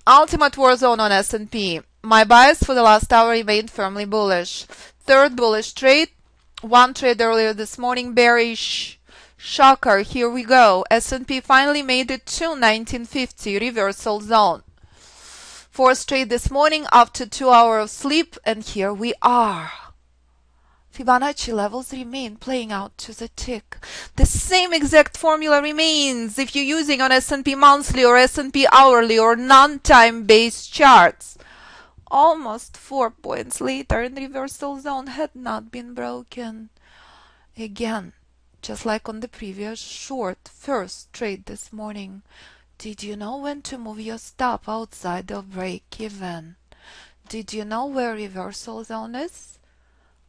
Ultimate war zone on S&P. My bias for the last hour remained firmly bullish. Third bullish trade. One trade earlier this morning, bearish. Shocker, here we go. S&P finally made it to 1950 reversal zone. Fourth trade this morning after 2 hours of sleep, and here we are. Fibonacci levels remain playing out to the tick. The same exact formula remains if you're using on S&P monthly or S&P hourly or non-time based charts. Almost 4 points later and reversal zone had not been broken. Again, just like on the previous short first trade this morning. Did you know when to move your stop outside of break even? Did you know where reversal zone is?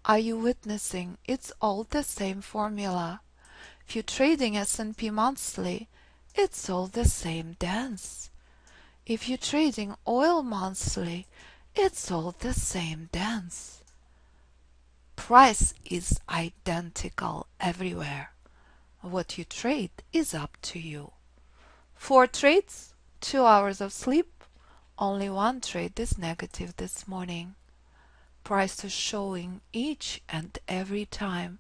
Are you witnessing? It's all the same formula. If you're trading S&P monthly, it's all the same dance. If you're trading oil monthly, it's all the same dance. Price is identical everywhere. What you trade is up to you. 4 trades, 2 hours of sleep, only 1 trade is negative this morning. Price is showing each and every time.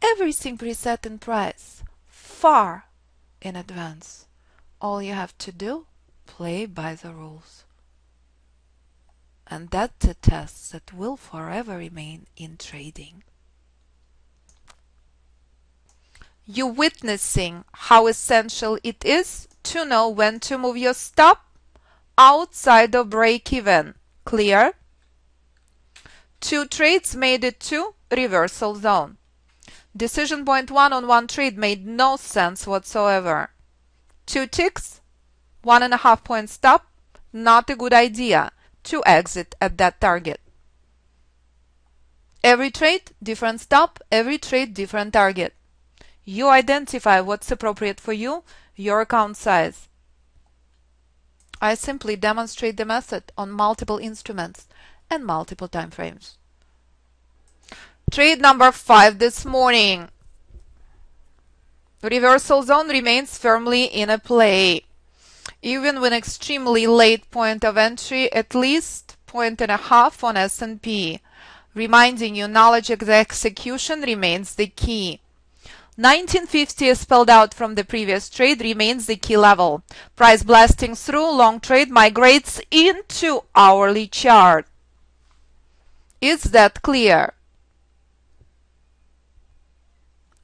Everything preset in price, far in advance. All you have to do, play by the rules. And that's a test that will forever remain in trading. You're witnessing how essential it is to know when to move your stop outside of break-even. Clear? 2 trades made it to reversal zone. Decision point 1 on 1 trade made no sense whatsoever. 2 ticks, 1.5 point stop, not a good idea to exit at that target. Every trade, different stop, every trade, different target. You identify what's appropriate for you, your account size. I simply demonstrate the method on multiple instruments and multiple time frames. Trade number 5 this morning. Reversal zone remains firmly in a play. Even with extremely late point of entry, at least 1.5 on S&P. Reminding you, knowledge execution remains the key. 1950 as spelled out from the previous trade remains the key level. Price blasting through, long trade migrates into hourly chart. Is that clear?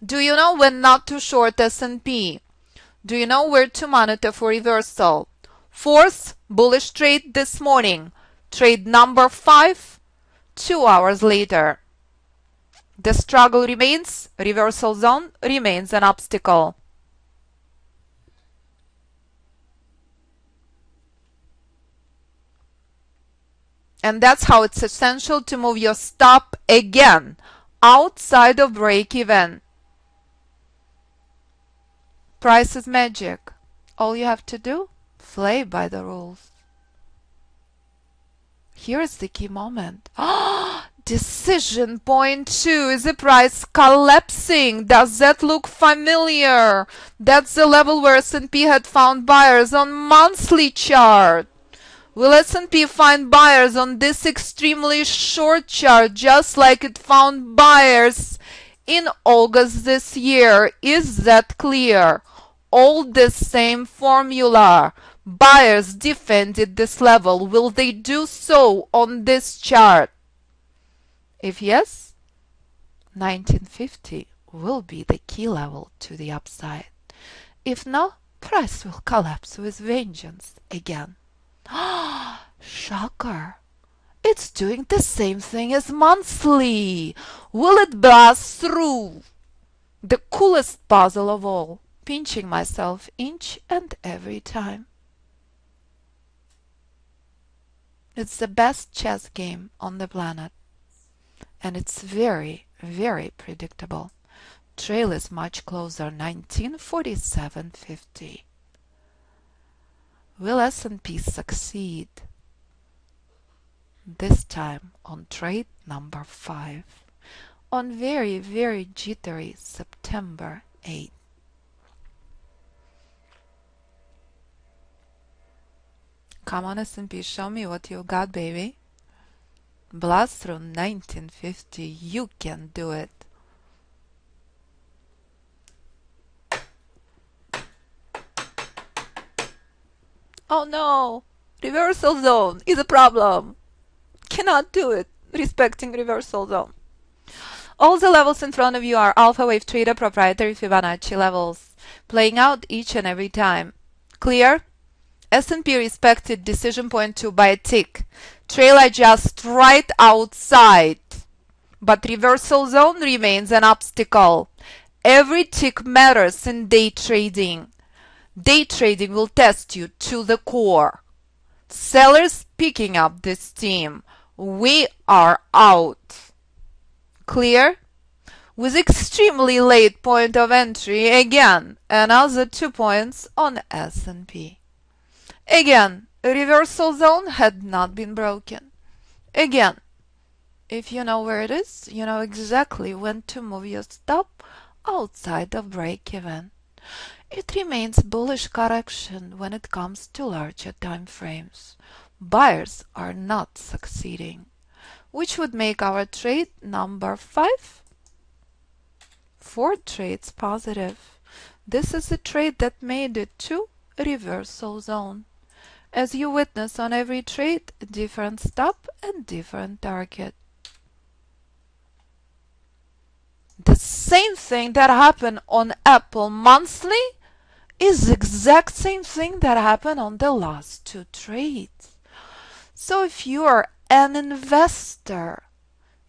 Do you know when not to short S&P? Do you know where to monitor for reversal? Fourth bullish trade this morning. Trade number 5, 2 hours later. The struggle remains, reversal zone remains an obstacle. And that's how it's essential to move your stop again outside of break even. Price is magic. All you have to do, play by the rules. Here's the key moment. Decision point 2. Is the price collapsing? Does that look familiar? That's the level where S&P had found buyers on monthly chart. Will S&P find buyers on this extremely short chart just like it found buyers in August this year? Is that clear? All the same formula. Buyers defended this level. Will they do so on this chart? If yes, 1950 will be the key level to the upside. If no, price will collapse with vengeance again. Shocker! It's doing the same thing as monthly. Will it blast through? The coolest puzzle of all. Pinching myself each and every time. It's the best chess game on the planet. And it's very, very predictable. Trail is much closer, 1947.50. Will S&P succeed? This time on trade number 5, on very, very jittery September 8th. Come on, S&P, show me what you got, baby. Blast through 1950. You can do it. Oh no! Reversal zone is a problem. Cannot do it respecting reversal zone. All the levels in front of you are Alpha Wave Trader proprietary Fibonacci levels, playing out each and every time. Clear? S&P respected decision point 2 by a tick. Trailer just right outside. But reversal zone remains an obstacle. Every tick matters in day trading. Day trading will test you to the core. Sellers picking up this team. We are out. Clear? With extremely late point of entry, again, another 2 points on S&P. Again, a reversal zone had not been broken. Again, if you know where it is, you know exactly when to move your stop outside of break-even. It remains bullish correction when it comes to larger time frames. Buyers are not succeeding, which would make our trade number 5. 4 trades positive. This is a trade that made it to a reversal zone. As you witness on every trade, different stop and different target. The same thing that happened on Aapl monthly is the exact same thing that happened on the last 2 trades. So if you are an investor,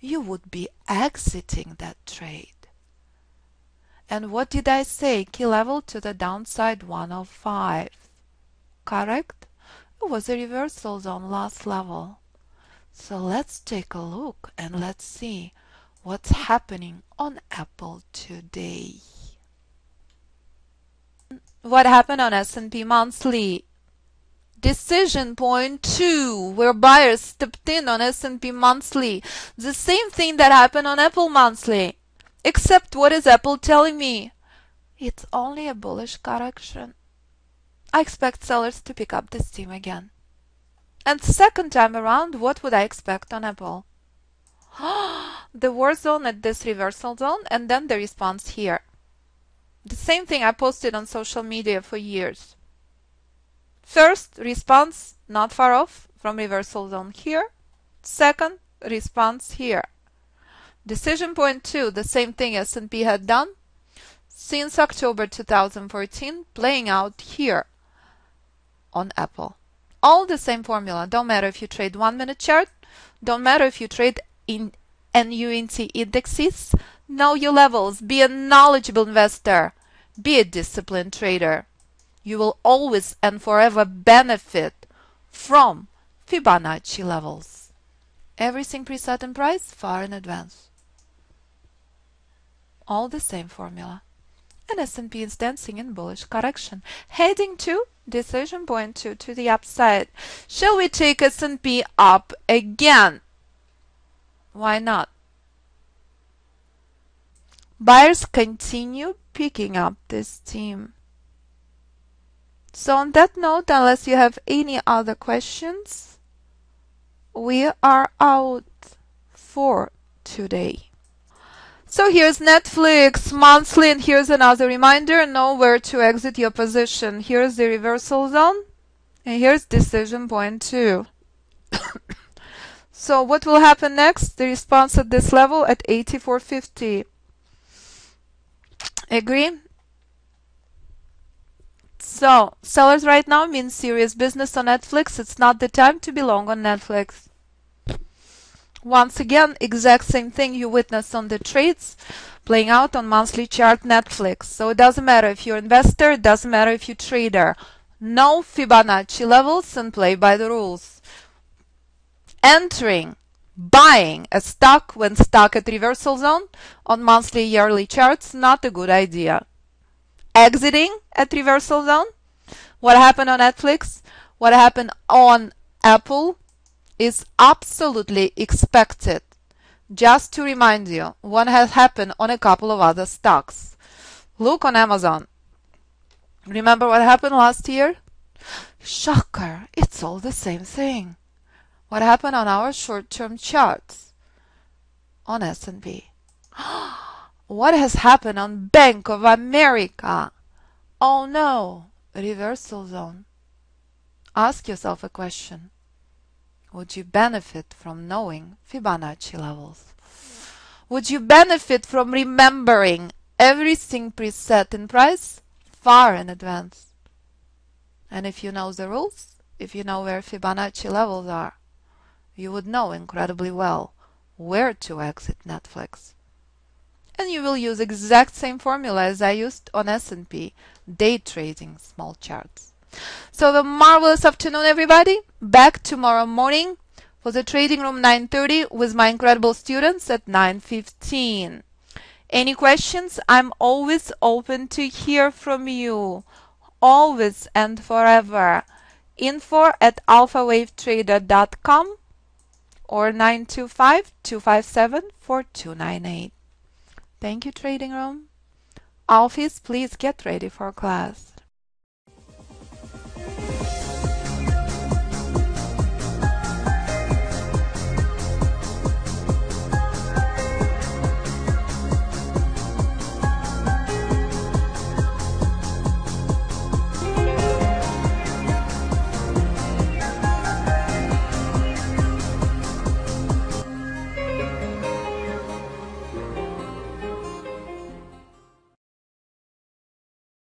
you would be exiting that trade. And what did I say? Key level to the downside 105. Correct? It was a reversal zone last level. So let's take a look and let's see what's happening on Aapl today. What happened on S&P monthly? Decision point 2, where buyers stepped in on S&P monthly. The same thing that happened on Aapl monthly. Except what is Aapl telling me? It's only a bullish correction. I expect sellers to pick up this team again. And second time around, what would I expect on Aapl? The war zone at this reversal zone, and then the response here. The same thing I posted on social media for years. First, response not far off from reversal zone here. Second, response here. Decision point 2, the same thing S&P had done since October 2014, playing out here on Aapl. All the same formula. Don't matter if you trade 1 minute chart. Don't matter if you trade in NUNT indexes. Know your levels. Be a knowledgeable investor. Be a disciplined trader. You will always and forever benefit from Fibonacci levels. Everything preset in price far in advance. All the same formula. And S&P is dancing in bullish correction, heading to decision point 2 to the upside. Shall we take S&P up again? Why not? Buyers continue picking up this team. So on that note, unless you have any other questions, we are out for today. So here's Nflx monthly, and here's another reminder, know where to exit your position. Here's the reversal zone, and here's decision point 2. So what will happen next? The response at this level at 84.50. Agree? So sellers right now mean serious business on Nflx. It's not the time to be long on Nflx. Once again, exact same thing you witness on the trades playing out on monthly chart Nflx. So it doesn't matter if you're an investor, it doesn't matter if you're a trader. No Fibonacci levels and play by the rules. Entering, buying a stock when stuck at reversal zone on monthly yearly charts, not a good idea. Exiting at reversal zone. What happened on Nflx? What happened on Aapl is absolutely expected. Just to remind you, what has happened on a couple of other stocks. Look on Amazon. Remember what happened last year? Shocker, it's all the same thing. What happened on our short-term charts on S&P? What has happened on Bank of America? Oh no, reversal zone. Ask yourself a question. Would you benefit from knowing Fibonacci levels? Would you benefit from remembering everything preset in price far in advance? And if you know the rules, if you know where Fibonacci levels are, you would know incredibly well where to exit Nflx. And you will use exact same formula as I used on S&P, day trading small charts. So have a marvelous afternoon, everybody. Back tomorrow morning for the trading room 9:30 with my incredible students at 9:15. Any questions? I'm always open to hear from you. Always and forever. info@alphawavetrader.com or 925-257-4298. Thank you, trading room. Alphys, please get ready for class.